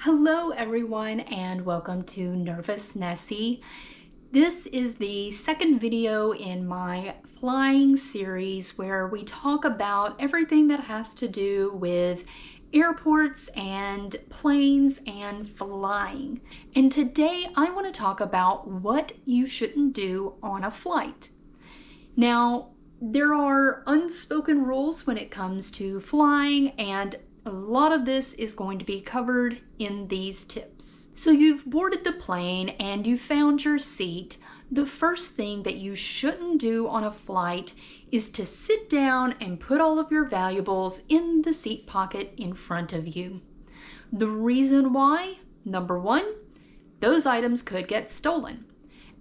Hello everyone and welcome to Nervous Nessie. This is the second video in my flying series where we talk about everything that has to do with airports and planes and flying. And today I want to talk about what you shouldn't do on a flight. Now, there are unspoken rules when it comes to flying, and a lot of this is going to be covered in these tips. So you've boarded the plane and you found your seat. The first thing that you shouldn't do on a flight is to sit down and put all of your valuables in the seat pocket in front of you. The reason why? Number one, those items could get stolen.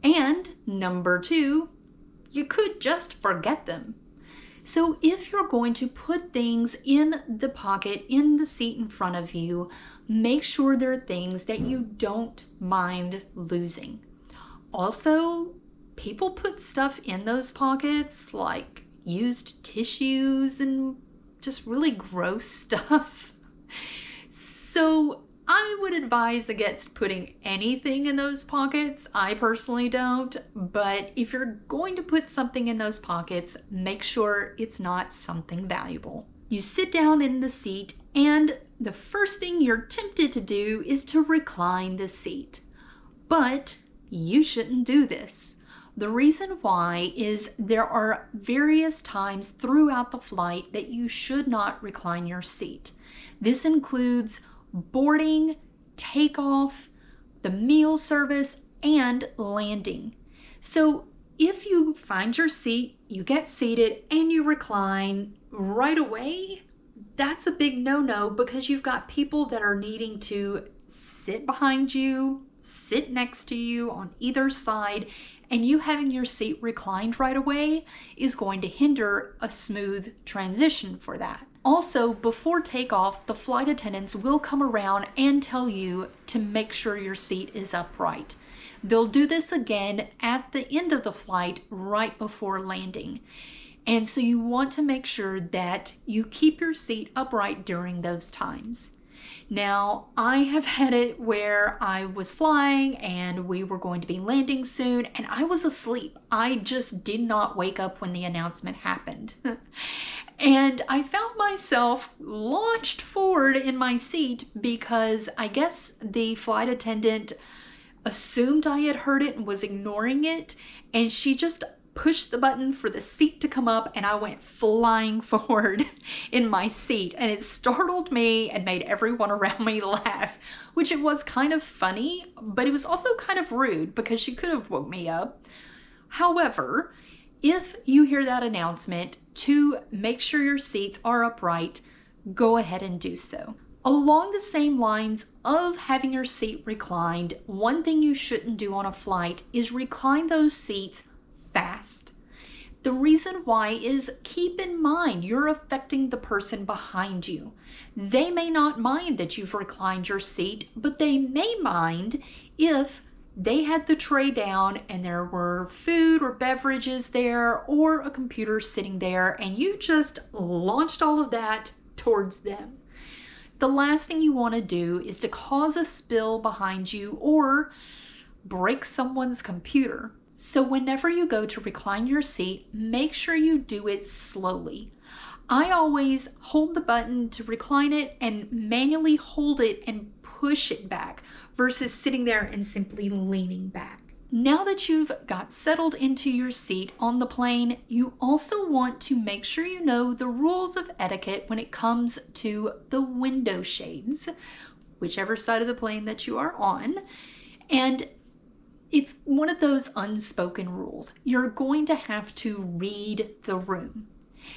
And number two, you could just forget them. So if you're going to put things in the pocket, in the seat in front of you, make sure they're things that you don't mind losing. Also, people put stuff in those pockets like used tissues and just really gross stuff. So I would advise against putting anything in those pockets. I personally don't, but if you're going to put something in those pockets, make sure it's not something valuable. You sit down in the seat and the first thing you're tempted to do is to recline the seat. But you shouldn't do this. The reason why is there are various times throughout the flight that you should not recline your seat. This includes boarding, takeoff, the meal service, and landing. So if you find your seat, you get seated, and you recline right away, that's a big no-no because you've got people that are needing to sit behind you, sit next to you on either side, and you having your seat reclined right away is going to hinder a smooth transition for that. Also, before takeoff, the flight attendants will come around and tell you to make sure your seat is upright. They'll do this again at the end of the flight right before landing. And so you want to make sure that you keep your seat upright during those times. Now, I have had it where I was flying and we were going to be landing soon and I was asleep. I just did not wake up when the announcement happened. And I found myself launched forward in my seat because I guess the flight attendant assumed I had heard it and was ignoring it, and she just pushed the button for the seat to come up and I went flying forward in my seat, and it startled me and made everyone around me laugh, which it was kind of funny, but it was also kind of rude because she could have woke me up. However, if you hear that announcement to make sure your seats are upright, go ahead and do so. Along the same lines of having your seat reclined, one thing you shouldn't do on a flight is recline those seats fast. The reason why is keep in mind you're affecting the person behind you. They may not mind that you've reclined your seat, but they may mind if they had the tray down and there were food or beverages there or a computer sitting there and you just launched all of that towards them. The last thing you want to do is to cause a spill behind you or break someone's computer. So whenever you go to recline your seat, make sure you do it slowly. I always hold the button to recline it and manually hold it and push it back versus sitting there and simply leaning back. Now that you've got settled into your seat on the plane, you also want to make sure you know the rules of etiquette when it comes to the window shades, whichever side of the plane that you are on. And it's one of those unspoken rules. You're going to have to read the room.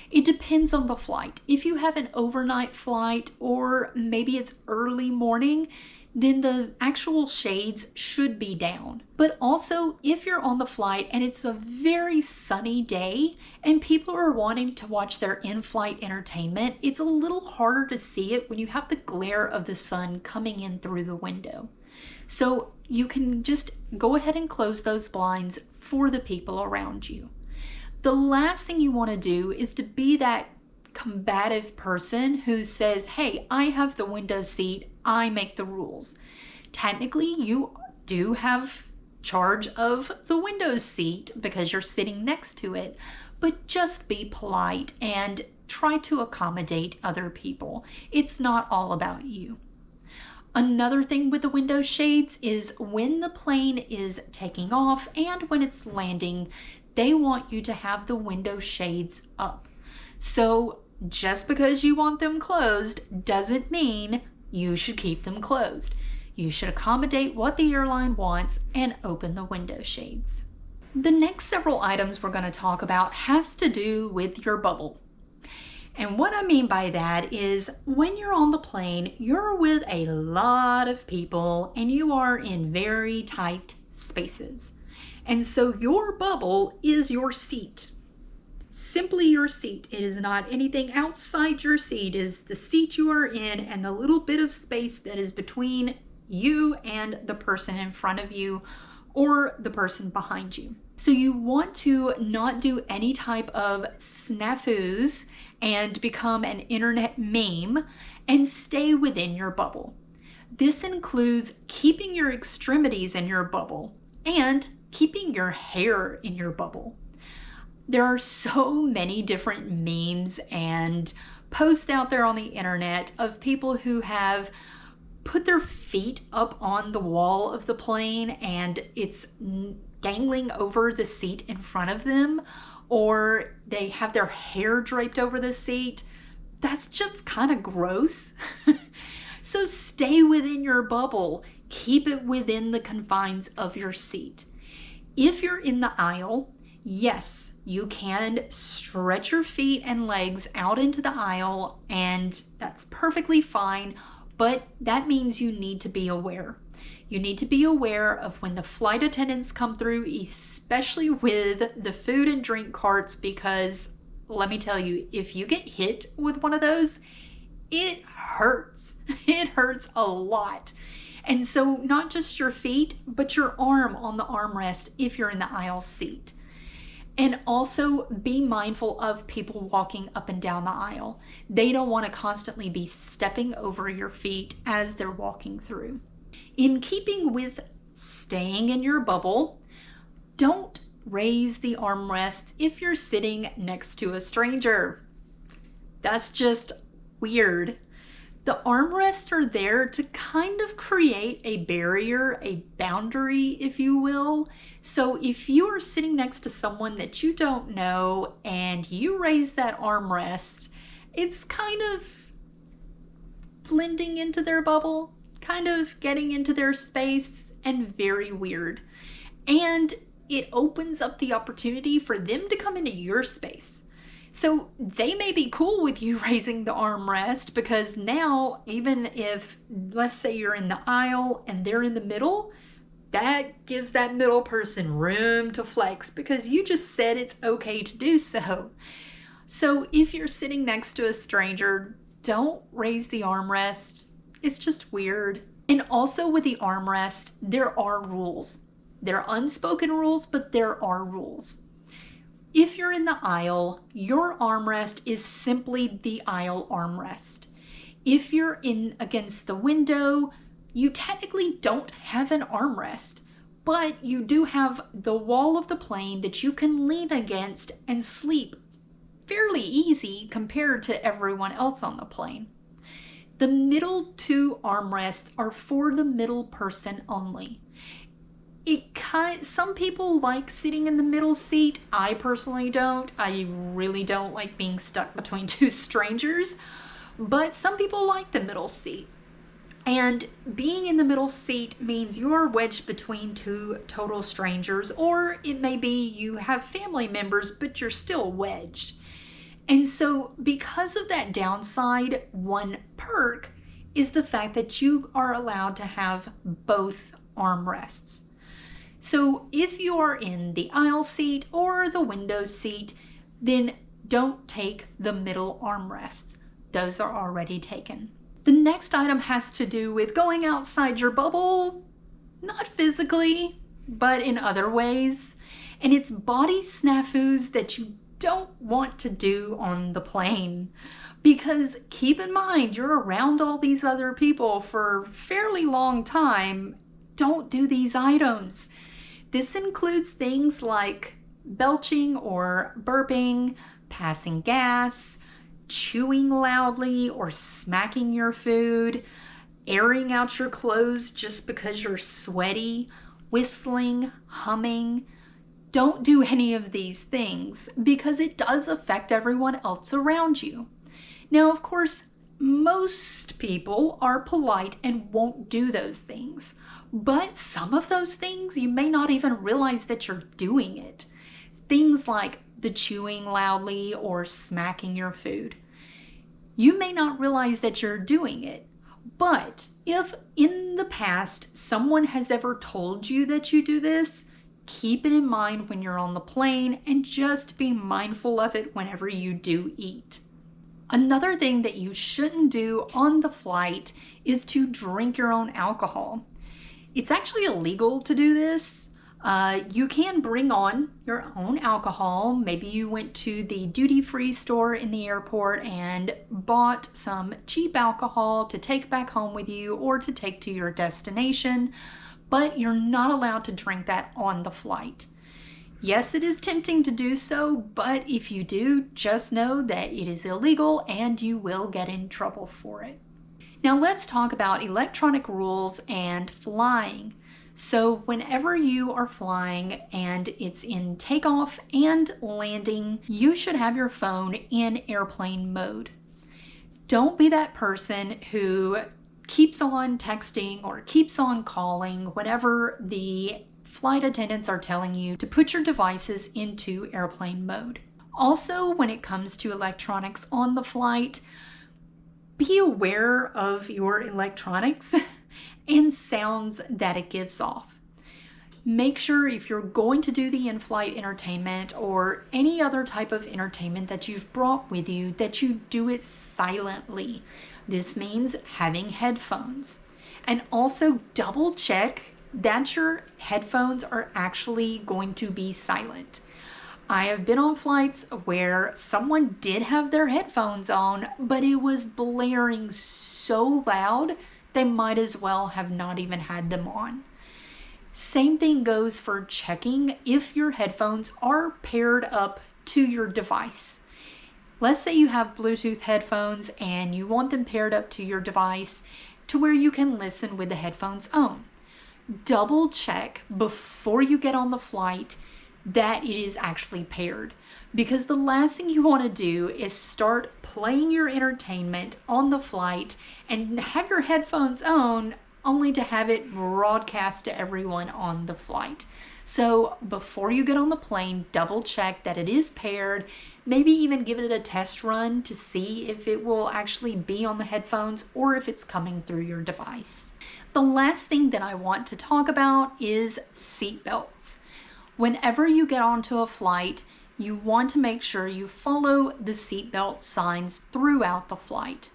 It depends on the flight. If you have an overnight flight or maybe it's early morning, then the actual shades should be down. But also, if you're on the flight and it's a very sunny day and people are wanting to watch their in-flight entertainment, it's a little harder to see it when you have the glare of the sun coming in through the window. So you can just go ahead and close those blinds for the people around you. The last thing you want to do is to be that combative person who says, hey, I have the window seat, I make the rules. Technically, you do have charge of the window seat because you're sitting next to it, but just be polite and try to accommodate other people. It's not all about you. Another thing with the window shades is when the plane is taking off and when it's landing, they want you to have the window shades up. So just because you want them closed doesn't mean you should keep them closed. You should accommodate what the airline wants and open the window shades. The next several items we're going to talk about has to do with your bubble. And what I mean by that is when you're on the plane, you're with a lot of people and you are in very tight spaces. And so your bubble is your seat. Simply your seat. It is not anything outside your seat. It is the seat you are in and the little bit of space that is between you and the person in front of you or the person behind you. So you want to not do any type of snafus and become an internet meme and stay within your bubble. This includes keeping your extremities in your bubble and keeping your hair in your bubble. There are so many different memes and posts out there on the internet of people who have put their feet up on the wall of the plane and it's dangling over the seat in front of them, or they have their hair draped over the seat. That's just kind of gross. So stay within your bubble. Keep it within the confines of your seat. If you're in the aisle, yes, you can stretch your feet and legs out into the aisle, and that's perfectly fine, but that means you need to be aware. You need to be aware of when the flight attendants come through, especially with the food and drink carts, because let me tell you, if you get hit with one of those, it hurts. It hurts a lot. And so not just your feet, but your arm on the armrest if you're in the aisle seat. And also be mindful of people walking up and down the aisle. They don't want to constantly be stepping over your feet as they're walking through. In keeping with staying in your bubble, don't raise the armrests if you're sitting next to a stranger. That's just weird. The armrests are there to kind of create a barrier, a boundary, if you will. So if you are sitting next to someone that you don't know and you raise that armrest, it's kind of blending into their bubble, kind of getting into their space, and very weird. And it opens up the opportunity for them to come into your space. So they may be cool with you raising the armrest because now, even if, let's say you're in the aisle and they're in the middle, that gives that middle person room to flex because you just said it's okay to do so. So if you're sitting next to a stranger, don't raise the armrest. It's just weird. And also with the armrest, there are rules. There are unspoken rules, but there are rules. If you're in the aisle, your armrest is simply the aisle armrest. If you're in against the window, you technically don't have an armrest, but you do have the wall of the plane that you can lean against and sleep fairly easy compared to everyone else on the plane. The middle two armrests are for the middle person only. Some people like sitting in the middle seat. I personally don't. I really don't like being stuck between two strangers, but some people like the middle seat. And being in the middle seat means you're wedged between two total strangers, or it may be you have family members, but you're still wedged. And so because of that downside, one perk is the fact that you are allowed to have both armrests. So if you are in the aisle seat or the window seat, then don't take the middle armrests. Those are already taken. The next item has to do with going outside your bubble, not physically, but in other ways. And it's body snafus that you don't want to do on the plane. Because keep in mind, you're around all these other people for a fairly long time. Don't do these items. This includes things like belching or burping, passing gas, chewing loudly or smacking your food, airing out your clothes just because you're sweaty, whistling, humming. Don't do any of these things because it does affect everyone else around you. Now, of course, most people are polite and won't do those things, but some of those things you may not even realize that you're doing it. Things like the chewing loudly or smacking your food. You may not realize that you're doing it, but if in the past someone has ever told you that you do this, keep it in mind when you're on the plane and just be mindful of it whenever you do eat. Another thing that you shouldn't do on the flight is to drink your own alcohol. It's actually illegal to do this. You can bring on your own alcohol. Maybe you went to the duty-free store in the airport and bought some cheap alcohol to take back home with you or to take to your destination, but you're not allowed to drink that on the flight. Yes, it is tempting to do so, but if you do, just know that it is illegal and you will get in trouble for it. Now let's talk about electronic rules and flying. So whenever you are flying and it's in takeoff and landing, you should have your phone in airplane mode. Don't be that person who keeps on texting or keeps on calling whenever the flight attendants are telling you to put your devices into airplane mode. Also, when it comes to electronics on the flight, be aware of your electronics and sounds that it gives off. Make sure if you're going to do the in-flight entertainment or any other type of entertainment that you've brought with you, that you do it silently. This means having headphones. And also double check that your headphones are actually going to be silent. I have been on flights where someone did have their headphones on, but it was blaring so loud they might as well have not even had them on. Same thing goes for checking if your headphones are paired up to your device. Let's say you have Bluetooth headphones and you want them paired up to your device to where you can listen with the headphones on. Double check before you get on the flight that it is actually paired, because the last thing you want to do is start playing your entertainment on the flight and have your headphones on only to have it broadcast to everyone on the flight. So before you get on the plane, double check that it is paired. Maybe even give it a test run to see if it will actually be on the headphones or if it's coming through your device. The last thing that I want to talk about is seat belts. Whenever you get onto a flight, you want to make sure you follow the seatbelt signs throughout the flight.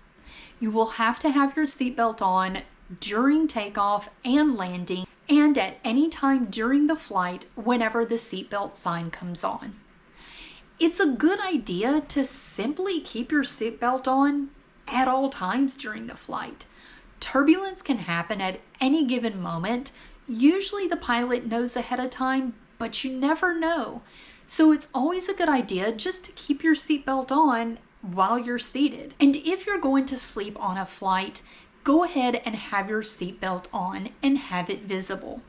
You will have to have your seatbelt on during takeoff and landing and at any time during the flight whenever the seatbelt sign comes on. It's a good idea to simply keep your seatbelt on at all times during the flight. Turbulence can happen at any given moment. Usually the pilot knows ahead of time, but you never know. So it's always a good idea just to keep your seatbelt on while you're seated. And if you're going to sleep on a flight, go ahead and have your seatbelt on and have it visible.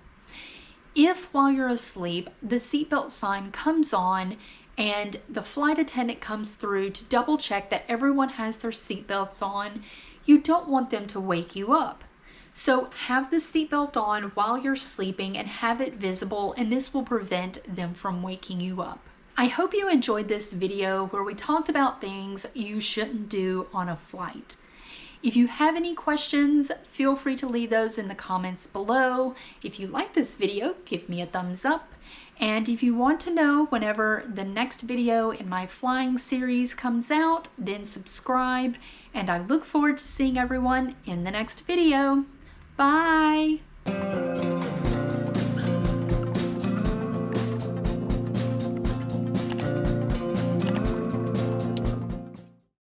If while you're asleep, the seatbelt sign comes on and the flight attendant comes through to double check that everyone has their seatbelts on, you don't want them to wake you up. So have the seatbelt on while you're sleeping and have it visible, and this will prevent them from waking you up. I hope you enjoyed this video where we talked about things you shouldn't do on a flight. If you have any questions, feel free to leave those in the comments below. If you like this video, give me a thumbs up. And if you want to know whenever the next video in my flying series comes out, then subscribe. And I look forward to seeing everyone in the next video. Bye!